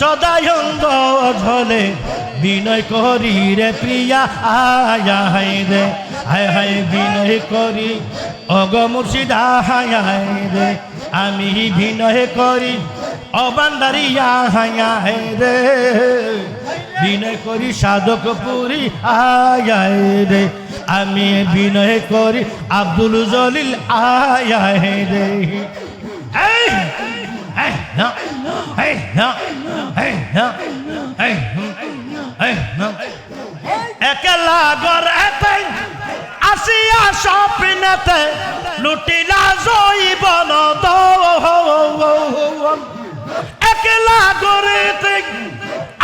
সদায়ঙ্গ ঝলে বিনয় করি রে প্রিয়া আয়া হাই রে হায় হায় বিনয় করি অগ মুর্শিদা হায় হায় রে আমি বিনয় করি অবান্দারিয়া হায় হায় রে বিনয় করি সাধক পুরী আয়া রে আমি বিনয় করি আব্দুল জলিল আয়া রে একলা গড়েতে আসিয়া স্বপ্নেতে লুটিলা জৈবন একলা গড়েতে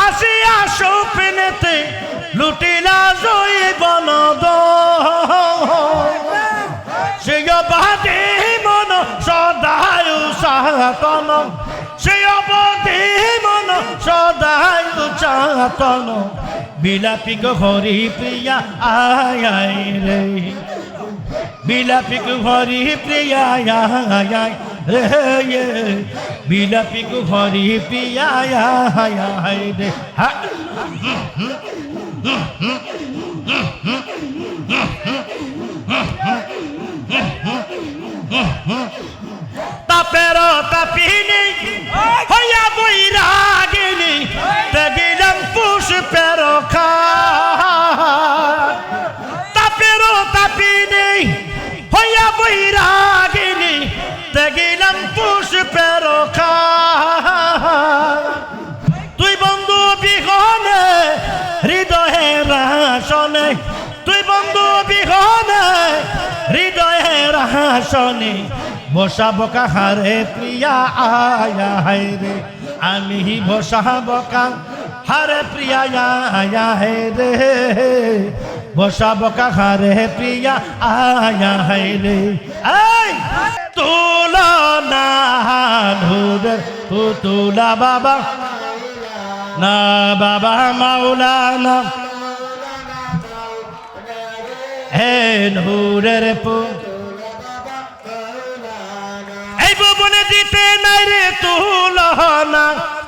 আসিয়া স্বপ্নেতে লুটিলা জৈবন সে বাদে মন সদায় সাতন সে অবধি মন সদায় চাতন বিলাপিক হরি প্রিয়া আয় রে বিলাপিক হরি প্রিয়া আয় রে বিলাপিক হরি প্রিয়া আয় রে তাপের তাপিনি হইয়া বৈরাগিনী দিলাম পুষ্পের তাপের তাপিনি হইয়া বৈরাগিনী দিলাম পুষ্পের তুই বন্ধু বিহনে হৃদয়ের আসনে তুই বন্ধু বিহনে হৃদয়ের আসনে বসাবো কাহারে প্রিয়া আয়া হায় রে আমি বসাবো কাহারে প্রিয়া আয়া হায় রে বসাবো কাহারে প্রিয়া আয়া হায় রে তুলনা নূরের পুতুলা বাবা না বাবা মাওলানা হে নূরের এই ভুবনে দিতে নাই রে তুলনা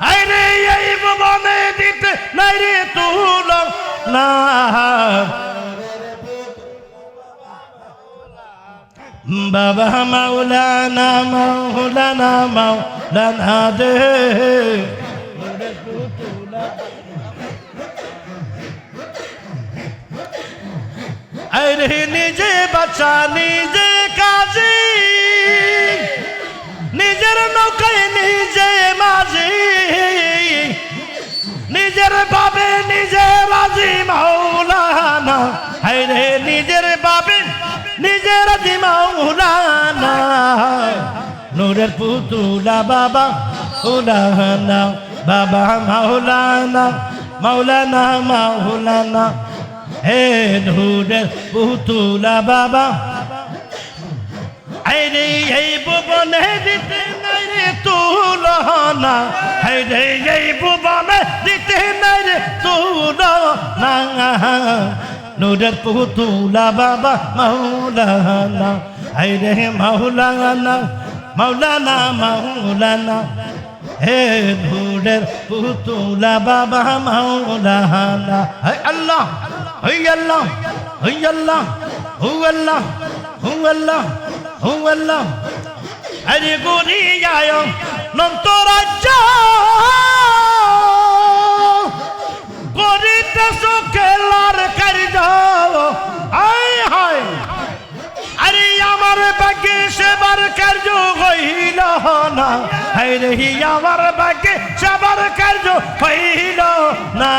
আরে এই ভুবনে দিতে নাই রে তুলনা বাবা মাওলানা মাওলানা মাওলানা দে আরে নিজে বাচ্চা নিজে কাজী নিজের নৌকায় নিজে মাঝি নিজের বাবে নিজে রাজি মাওলানা হায়রে নিজের বাবে নিজের রাজি মাওলানা নূরের পুতুলা বাবা মাওলানা বাবা মাওলানা মাওলানা মাওলানা হে নূরের পুতুলা বাবা আরে এই ভুবনে দিতে নাই রে তুলনা আরে এই ভুবনে দিতে নাই রে তুলনা নূরের পুতুলা বাবা মাওলানা আরে মাওলানা মাওলানা মাওলানা হে নূরের পুতুলা বাবা মাওলানা হে আল্লাহ হে আল্লাহ হে আল্লাহ হু আল্লাহ হু আল্লাহ হু আল্লাহ আরে গুনিয়ায় নন্তরাজ্য করিতেছ খেলার কার্য হায় হায় আরে আমার ভাগ্যে সেবার কার্য হইল না হায় রে আমার ভাগ্যে সেবার কার্য হইল না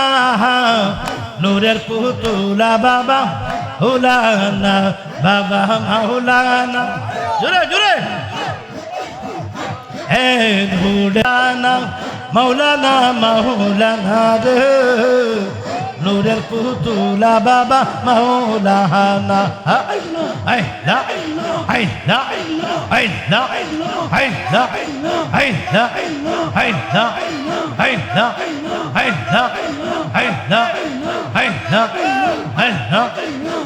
নূরের পুতুলা বাবা মাওলানা বাবা মাওলানা জোরে জোরে হে নূরানা মাওলানা মাওলানা রে নূরের পুতুলা বাবা মাওলানা আই লা আই লা আই লা আই লা আই লা আই লা আই লা আই লা আই লা আই লা আই লা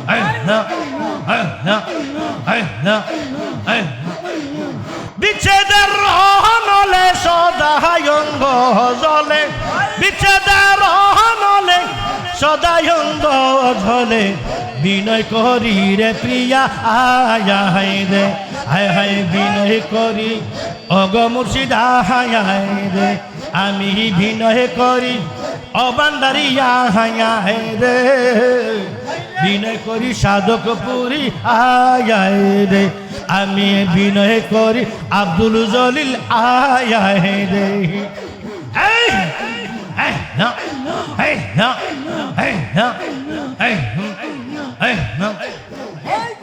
আই লা আই লা আই লা আই বিচ্ছেদের রহনলে সদায়ঙ্গ জলে বিচ্ছেদের রহনলে সদায়ঙ্গ ঝলে বিনয় করি রে প্রিয়া আয় হায় রে হায় হায় বিনয় করি অগ মুর্শিদা হায় হায় রে আমি বিনয় করি অবান্দারিয়া হায় হায় রে বিনয় করি সাধক পুরী আয় হায় রে আমি বিনয় করি আব্দুল জলিল আয় হায় রে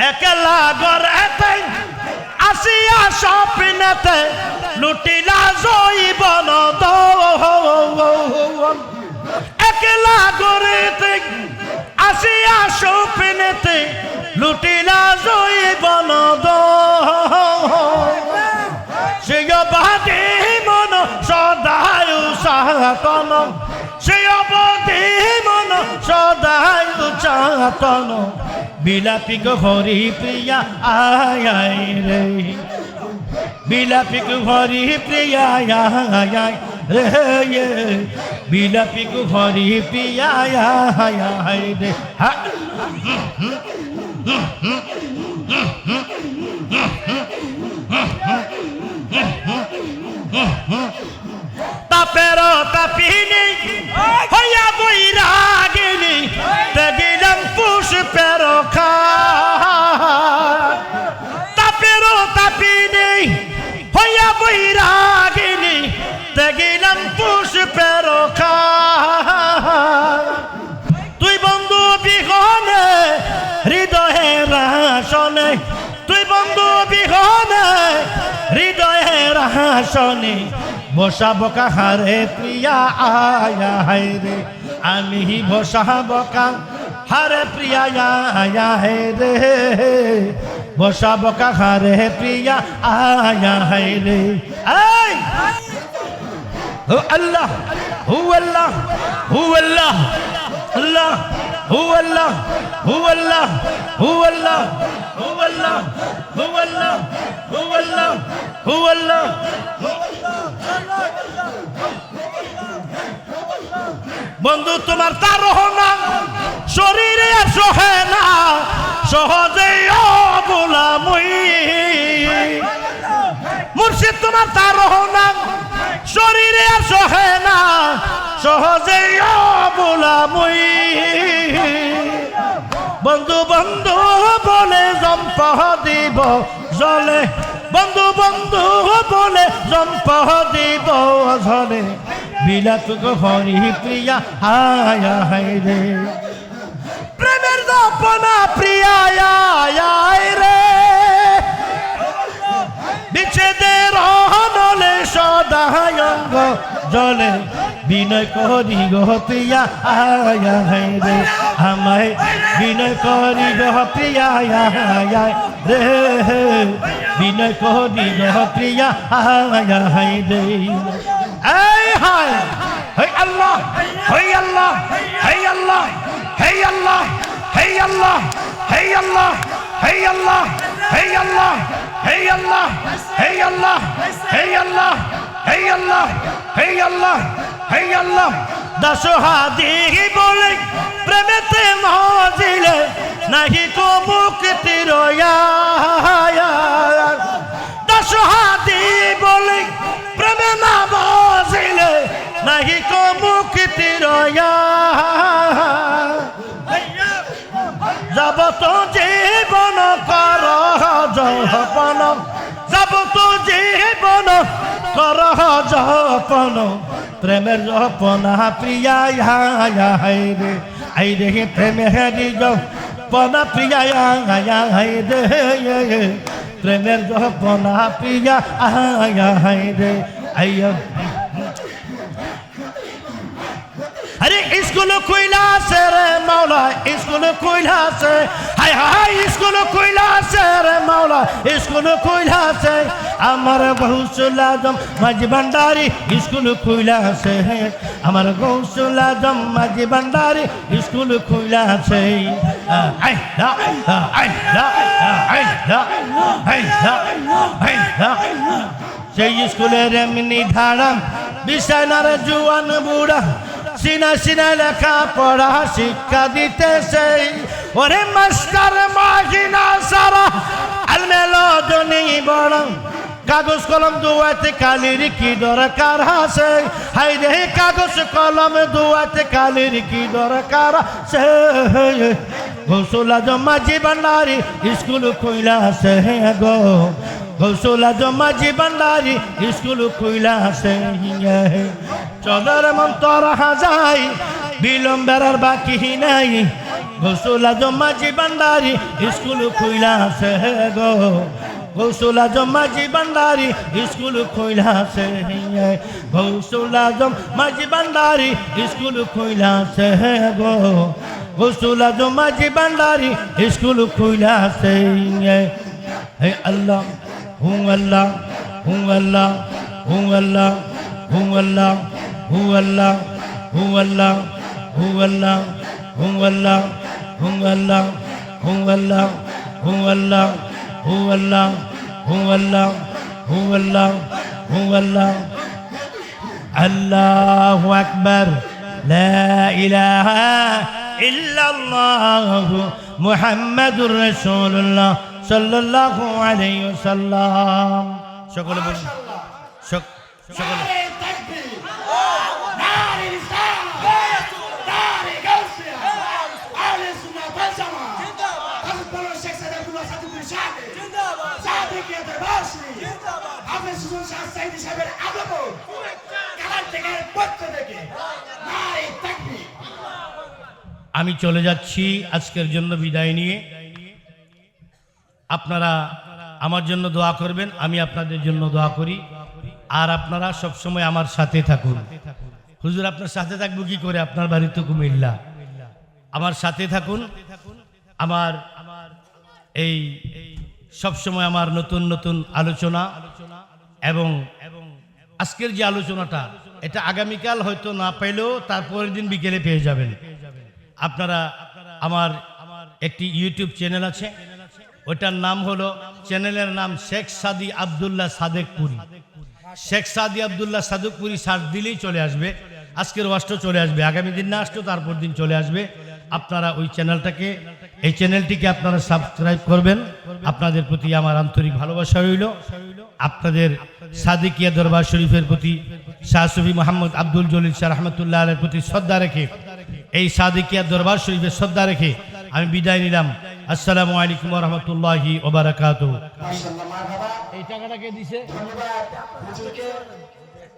একলা গড়েতে আসিয়া স্বপ্নেতে লুটিলা জৈবন একলা গড়েতে আসিয়া স্বপ্নেতে লুটিলা জৈবন সে বাদে মন সদায় সাতন সে অবধি মন সদায় চাতন বিলাপিক হরি প্রিয়া আয় রে বিলাপিক হরি প্রিয়া আয় রে বিলাপিক হরি প্রিয়া আয় রে তাপের তাপিনি হইয়া বৈরাগিনী তেগিলাম পুষ্পের তাপের তাপিনি হইয়া বৈরাগিনী তেগিলাম পুষ্পের তুই বন্ধু বিহনে হৃদয়ের আসনে তুই বন্ধু বিহনে হৃদয়ের আসনে বসাব কাহারে প্রিয়া আয়া হায় রে আমি বসাব কাহারে প্রিয়া আয়া হায় রে বসাব কাহারে প্রিয়া আয়া হায় রে এই হু আল্লাহ হু আল্লাহ হু আল্লাহ আল্লাহ হু আল্লাহ হু আল্লাহ হু আল্লাহ হু আল্লাহ হু আল্লাহ হু আল্লাহ হু আল্লাহ বন্ধু তোমার তার না শরীরে সহে না সহজে অবুলামুই মুর্শিদ তোমার তার না শরীরে সহে না সহজে অবুলামুই বন্ধু বন্ধু বলে জম্পহ দিব জলে বন্ধু বন্ধু বলে জম্পহ দিব জলে বিলাপ হরি প্রিয়া হায় হায় রে প্রেমের দপনা প্রিয়া আয় রে বিচ্ছেদের রহনলে সদায়ঙ্গ জলে বিনয় করি গো প্রিয়া আয় হায় রে আমায় বিনয় করি গো প্রিয়া আয় রে বিনয় করি গো প্রিয়া আয় হায় রে এই হায় হে আল্লাহ হে আল্লাহ হে আল্লাহ হে আল্লাহ হে আল্লাহ হে আল্লাহ হে আল্লাহ হে আল্লাহ হে আল্লাহ হে আল্লাহ হে আল্লাহ হে আল্লাহ হে আল্লাহ হে আল্লাহ দশ হাদি বলে প্রেমেতে মজিলে নাহি কো মুক্তি রয়া দশ হাদি বলে প্রেমে না বজিলে নাহি কো মুক্তি রয়া যাব তো জীবন কর জপন যাব তো জীবন কর জপন প্রেমের জপনা প্রিয়া হায় রে আই রে প্রেমের জপনা প্রিয়া হায় রে প্রেমের জপনা প্রিয়া হায় রে আইয়া अरे स्कूल कोयला से रे मौला स्कूल कोयला से हाय हाय स्कूल कोयला से रे मौला स्कूल कोयला से अमर गौसुल आजम माजी भंडारी स्कूल कोयला से अमर गौसुल आजम माजी भंडारी स्कूल कोयला से हाय हाय हाय हाय हाय हाय সেই স্কুলের এমনি ধারা বিছানার জুয়ান বুড়া সিনা সিনা লেখা পড়া শিক্ষা দিতেছে ওরে মাস্টার মাহিনা সারা আলমেলো জনি বড় কাগজ কলম দুয়াতে কালির কি দরকার আছে হাই রে কাগজ কলম দুয়াতে কালির কি দরকার আছে গৌসুল আজম মাঝি ভান্ডারি স্কুল খুইলা আছে গো গৌসুল আজম মাঝি ভান্ডারি স্কুল খুইলা আছে চদর মন্তর হাজাই বিলম্বের বাকি নাই গৌসুল আজম মাঝি ভান্ডারি স্কুল খুইলা আছে গো গৌসুল আজম মাঝি ভান্ডারি স্কুল খুইলা আছে গৌসুল আজম মাঝি ভান্ডারি স্কুল খুইলা আছে গো গৌসুল আজম মাঝি ভান্ডারি স্কুল খুইলা আছে হে আল্লাহ হু আল্লাহ হু আল্লাহ হু আল্লাহ হু আল্লাহ হু আল্লাহ হু আল্লাহ হু আল্লাহ হু আল্লাহ হু আল্লাহ হু আল্লাহ হু আল্লাহ হু আল্লাহ হু আল্লাহ হু আল্লাহ হু আল্লাহ আল্লাহু আকবার লা ইলাহা ইল্লাল্লাহ মুহাম্মাদুর রাসূলুল্লাহ সাল্লাল্লাহু আলাইহি ওয়াসাল্লাম সকলে বলুন সকলে আমি চলে যাচ্ছি আজকের জন্য বিদায় নিয়ে আপনারা আমার জন্য দোয়া করবেন আমি আপনাদের জন্য দোয়া করি আর আপনারা সব সময় আমার সাথে থাকুন হুজুর আপনার সাথে থাকবো কি করে আপনার বাড়ি তো কুমিল্লা আমার সাথে থাকুন আমার এই সব সময় আমার নতুন নতুন আলোচনা এবং আজকের যে আলোচনাটা এটা আগামীকাল হয়তো না পেলেও তারপরের দিন বিকেলে পেয়ে যাবেন আপনারা আমার একটি ইউটিউব চ্যানেল আছে ওটার নাম হলো চ্যানেলের নাম শেখ সাদি আব্দুল্লাহ সাদেকপুরি শেখ সাদি আব্দুল্লাহ সাদেকপুরি সার্চ দিলেই চলে আসবে আজকের ওয়াজটা চলে আসবে আগামী দিন না আসতো তারপর দিন চলে আসবে আপনারা ওই চ্যানেলটাকে এই চ্যানেলটিকে আপনারা সাবস্ক্রাইব করবেন আপনাদের প্রতি আমার আন্তরিক ভালোবাসা রইল আপনাদের সাদিকিয়া দরবার শরীফের প্রতি শাহ সুফি মোহাম্মদ আব্দুল জলিল শাহ রহমতুল্লাহ আলের প্রতি শ্রদ্ধা রেখে এই সাদিকিয়া দরবার শরীফের শ্রদ্ধা রেখে আমি বিদায় নিলাম আসসালামু আলাইকুম ওয়া রাহমাতুল্লাহি ওয়া বারাকাতুহু এই টাকাটা কে দিয়েছে